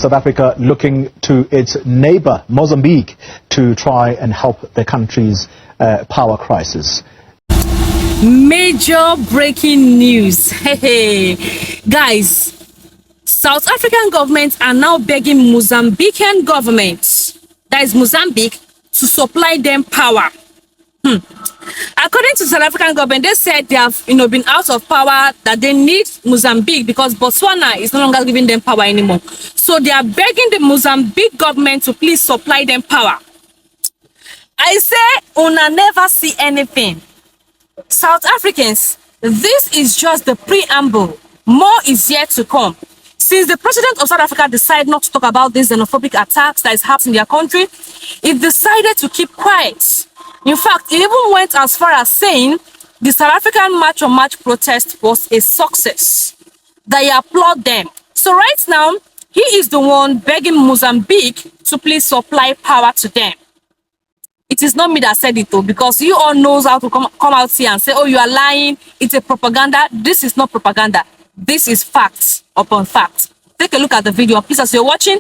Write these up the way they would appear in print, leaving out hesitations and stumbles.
South Africa looking to its neighbor, Mozambique, to try and help the country's power crisis. Major breaking news. Hey, guys, South African governments are now begging Mozambican government, that is Mozambique, to supply them power. According to South African government, they said they have been out of power, that they need Mozambique because Botswana is no longer giving them power anymore. So they are begging the Mozambique government to please supply them power. I say, una never see anything. South Africans, this is just the preamble. More is yet to come. Since the president of South Africa decided not to talk about these xenophobic attacks that is happening in their country, it decided to keep quiet. In fact, it even went as far as saying the South African March on March protest was a success, that he applaud them. So right now, he is the one begging Mozambique to please supply power to them. It is not me that said it though, because you all knows how to come out here and say, oh, you are lying, it's a propaganda. This is not propaganda. This is facts upon facts. Take a look at the video. Please, as you're watching,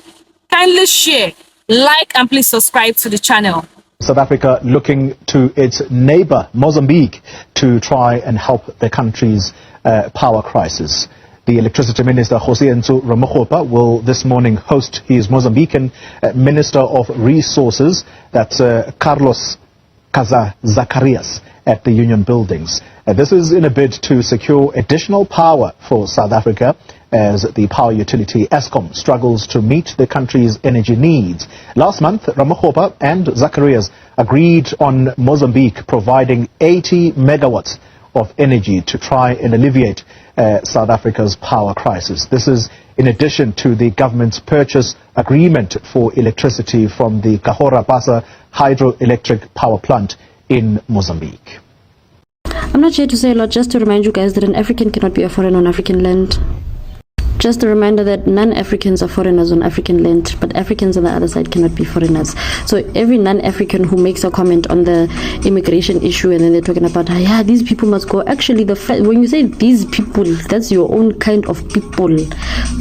kindly share, like, and please subscribe to the channel. South Africa looking to its neighbor, Mozambique, to try and help the country's power crisis. The Electricity Minister, RAMAPHOSA, will this morning host his Mozambican Minister of Resources, that's Carlos Zacarias, at the Union Buildings. This is in a bid to secure additional power for South Africa as the power utility ESCOM struggles to meet the country's energy needs. Last month, RAMAPHOSA and Zacarias agreed on Mozambique providing 80 megawatts of energy to try and alleviate South Africa's power crisis. This is in addition to the government's purchase agreement for electricity from the Cahora Bassa hydroelectric power plant in Mozambique. I'm not here to say a lot, just to remind you guys that an African cannot be a foreigner on African land. Just a reminder that non-Africans are foreigners on African land, but Africans on the other side cannot be foreigners. So every non-African who makes a comment on the immigration issue and then they're talking about, yeah, these people must go. Actually, when you say these people, that's your own kind of people.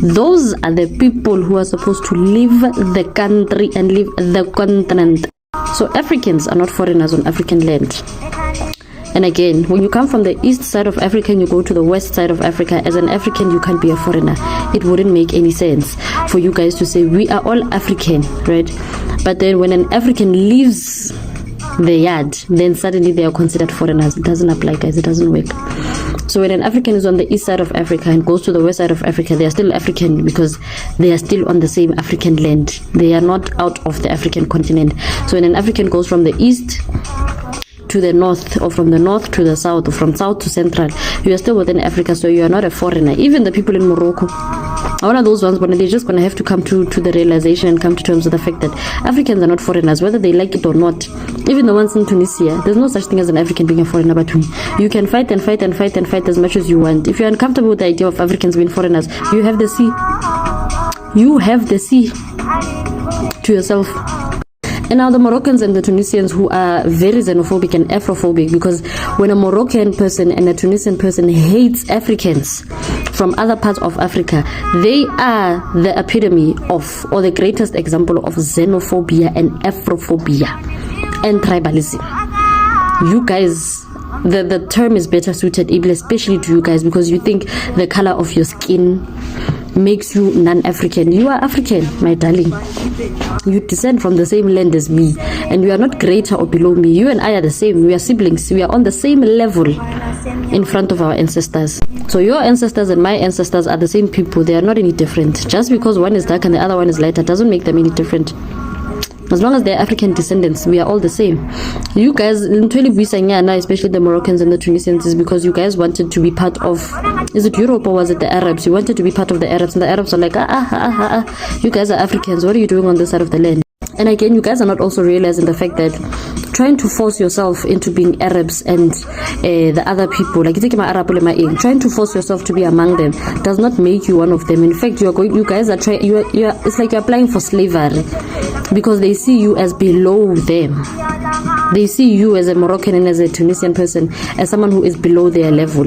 Those are the people who are supposed to leave the country and leave the continent. So Africans are not foreigners on African land. And again, when you come from the east side of Africa and you go to the west side of Africa, as an African, you can't be a foreigner. It wouldn't make any sense for you guys to say we are all African, right? But then when an African leaves the yard, then suddenly they are considered foreigners. It doesn't apply, guys. It doesn't work. So when an African is on the east side of Africa and goes to the west side of Africa, they are still African because they are still on the same African land. They are not out of the African continent. So when an African goes from the east to the north, or from the north to the south, or from south to central, you are still within Africa, so you are not a foreigner. Even the people in Morocco, one of those ones, when they're just going to have to come to the realization and come to terms with the fact that Africans are not foreigners, whether they like it or not. Even the ones in Tunisia, there's no such thing as an African being a foreigner, but you can fight and fight and fight and fight as much as you want. If you're uncomfortable with the idea of Africans being foreigners, you have the sea. You have the sea to yourself. And now the Moroccans and the Tunisians, who are very xenophobic and Afrophobic, because when a Moroccan person and a Tunisian person hates Africans from other parts of Africa, they are the epitome of, or the greatest example of, xenophobia and Afrophobia and tribalism. You guys, the term is better suited, especially to you guys, because you think the color of your skin makes you non-African. You are African, my darling. You descend from the same land as me, and you are not greater or below me. You and I are the same. We are siblings. We are on the same level in front of our ancestors. So your ancestors and my ancestors are the same people. They are not any different. Just because one is dark and the other one is lighter doesn't make them any different. As long as they're African descendants, we are all the same. You guys, especially the Moroccans and the Tunisians, is because you guys wanted to be part of, is it Europe or was it the Arabs? You wanted to be part of the Arabs, and the Arabs are like, you guys are Africans, what are you doing on this side of the land? And again, you guys are not also realizing the fact that trying to force yourself into being Arabs and the other people, like trying to force yourself to be among them does not make you one of them. In fact, you guys are trying. It's like you're applying for slavery, because they see you as below them. They see you as a Moroccan and as a Tunisian person as someone who is below their level.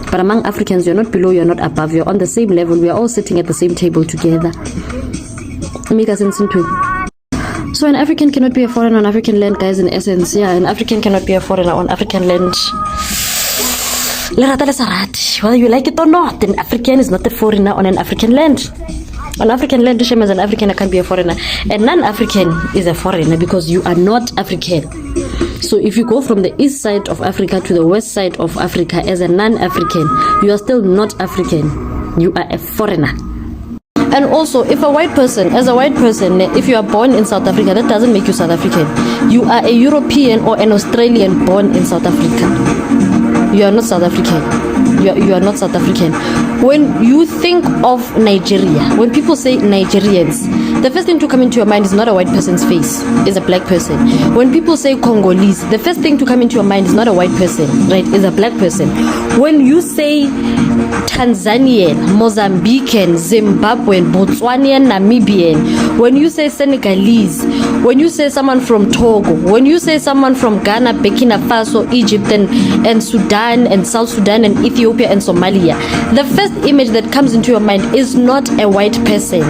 But among Africans, you're not below, you're not above, you're on the same level. We are all sitting at the same table together. make us into. So an African cannot be a foreigner on African land, guys. In essence, yeah, an African cannot be a foreigner on African land. Whether you like it or not, an African is not a foreigner on an African land. On African land, Shem as an African, I can't be a foreigner. And non-African is a foreigner because you are not African. So if you go from the east side of Africa to the west side of Africa as a non-African, you are still not African. You are a foreigner. And also, if a white person, if you are born in South Africa, that doesn't make you South African. You are a European or an Australian born in South Africa. You are not South African. You are not South African. When you think of Nigeria, when people say Nigerians, the first thing to come into your mind is not a white person's face, it's a black person. When people say Congolese, the first thing to come into your mind is not a white person, right? It's a black person. When you say Tanzanian, Mozambican, Zimbabwean, Botswanian, Namibian, when you say Senegalese, when you say someone from Togo, when you say someone from Ghana, Burkina Faso, Egypt, and Sudan, and South Sudan, and Ethiopia, and Somalia, the first image that comes into your mind is not a white person.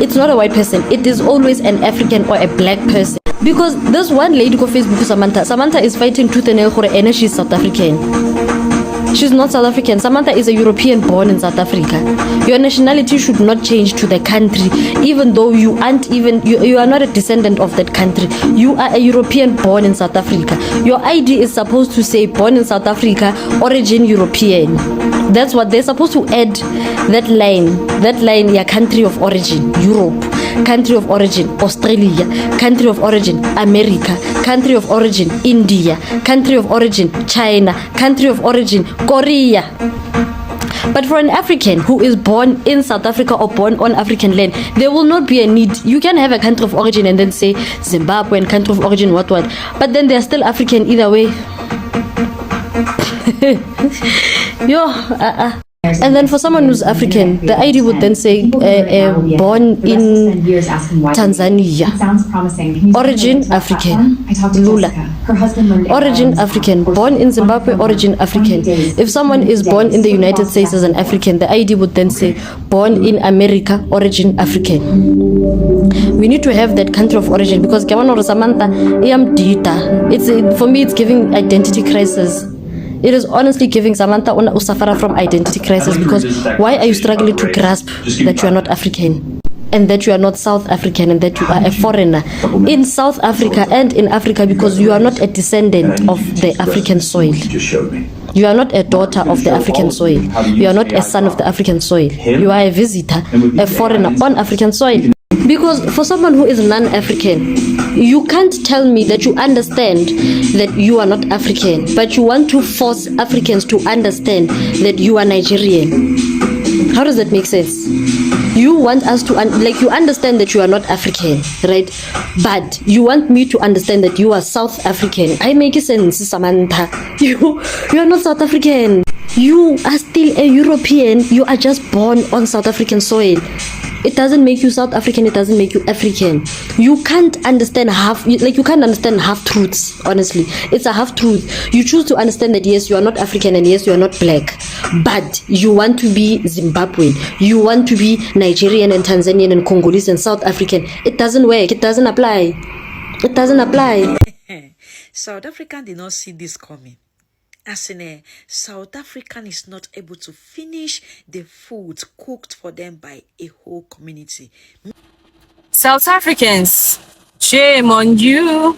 It's not a white person. It is always an African or a black person. Because this one lady on Facebook, Samantha is fighting tooth and nail for her, and she's South African. She's not South African. Samantha is a European born in South Africa. Your nationality should not change to the country, even though you aren't even, you are not a descendant of that country. You are a European born in South Africa. Your ID is supposed to say born in South Africa, origin European. That's what they're supposed to add, that line, your country of origin, Europe, country of origin, Australia, country of origin, America, country of origin, India, country of origin, China, country of origin, Korea. But for an African who is born in South Africa or born on African land, there will not be a need. You can have a country of origin and then say Zimbabwe and country of origin what, but then they're still African either way. And then for someone who's African, the ID would then say born in Tanzania, origin African, Lula, origin African, born in Zimbabwe, origin African. If someone is born in the United States as an African, the ID would then say born in America, origin African. We need to have that country of origin because Samantha, for me it's giving identity crisis. It is honestly giving Samantha Usafara from identity crisis because why are you struggling to grasp that you are not African and that you are not South African and that you are a foreigner in South Africa and in Africa because you are not a descendant of the African soil. You are not a daughter of the African soil. You are not a son of the African soil. You are a visitor, a foreigner on African soil. Because for someone who is non-African, you can't tell me that you understand that you are not African, but you want to force Africans to understand that you are Nigerian. How does that make sense? You want us to, you understand that you are not African, right? But you want me to understand that you are South African. I make sense, Samantha. You are not South African. You are still a European. You are just born on South African soil. It doesn't make you South African. It doesn't make you African. You can't understand you can't understand half truths. Honestly, it's a half truth. You choose to understand that yes, you are not African and yes, you are not black, but you want to be Zimbabwean. You want to be Nigerian and Tanzanian and Congolese and South African. It doesn't work. It doesn't apply. It doesn't apply. South African did not see this coming. As in a South African is not able to finish the food cooked for them by a whole community. South Africans, shame on you.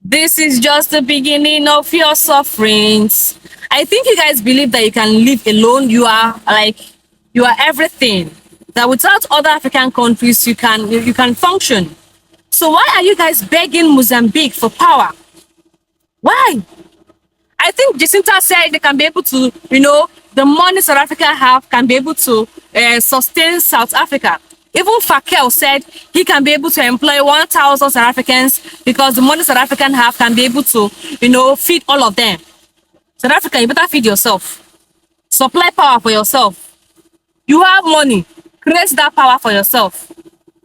This is just the beginning of your sufferings. I think you guys believe that you can live alone. You are everything. That without other African countries, you can function. So why are you guys begging Mozambique for power? Why? I think Jacinta said they can be able to, the money South Africa have can be able to sustain South Africa. Even Fakel said he can be able to employ 1,000 South Africans because the money South African have can be able to, feed all of them. South Africa, you better feed yourself. Supply power for yourself. You have money. Create that power for yourself.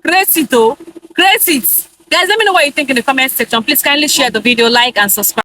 Create it, oh. Create it. Guys, let me know what you think in the comment section. Please kindly share the video, like, and subscribe.